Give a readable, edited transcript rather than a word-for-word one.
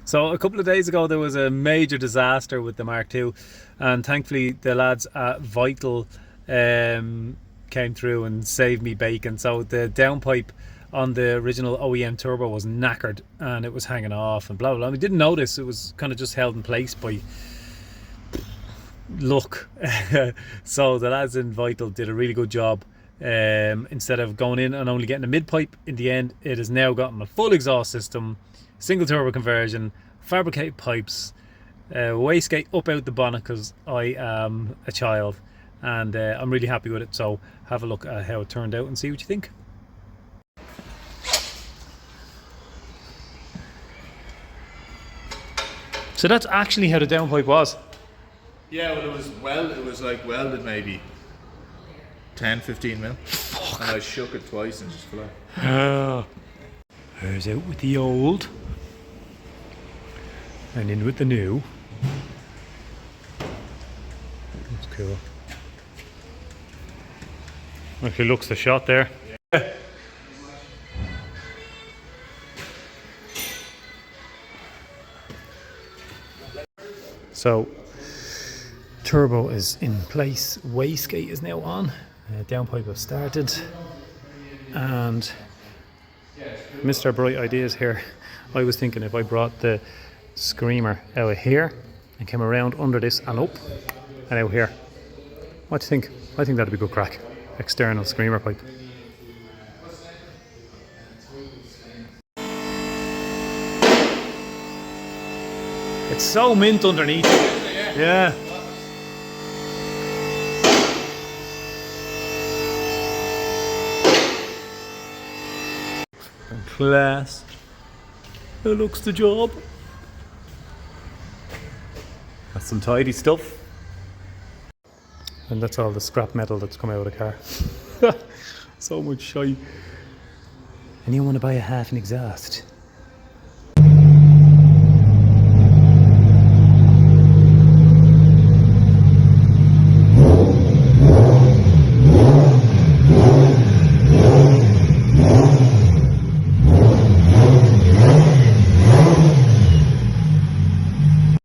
So a couple of days ago there was a major disaster with the Mark II, and thankfully the lads at Vital came through and saved me bacon. So the downpipe on the original OEM turbo was knackered and it was hanging off and blah blah blah. We didn't notice, it was kind of just held in place by luck. So the lads in Vital did a really good job. Instead of going in and only getting a mid pipe, in the end it has now gotten a full exhaust system, single turbo conversion, fabricated pipes, wastegate up out the bonnet because I am a child, and I'm really happy with it. So have a look at how it turned out and see what you think. So that's actually how the downpipe was. Yeah, well, it was like welded maybe 10-15 mil. Fuck. And I shook it twice and just flew. There's out with the old and in with the new. That's cool. Actually looks the shot there. Yeah. So turbo is in place, wastegate is now on, downpipe has started, and Mr. Bright Ideas here, I was thinking if I brought the screamer out of here and came around under this and up and out here, what do you think? I think that'd be good crack. External screamer pipe. It's so mint underneath. Yeah. And class. How looks the job? That's some tidy stuff. And that's all the scrap metal that's come out of the car. So much shite. And you want to buy a half an exhaust?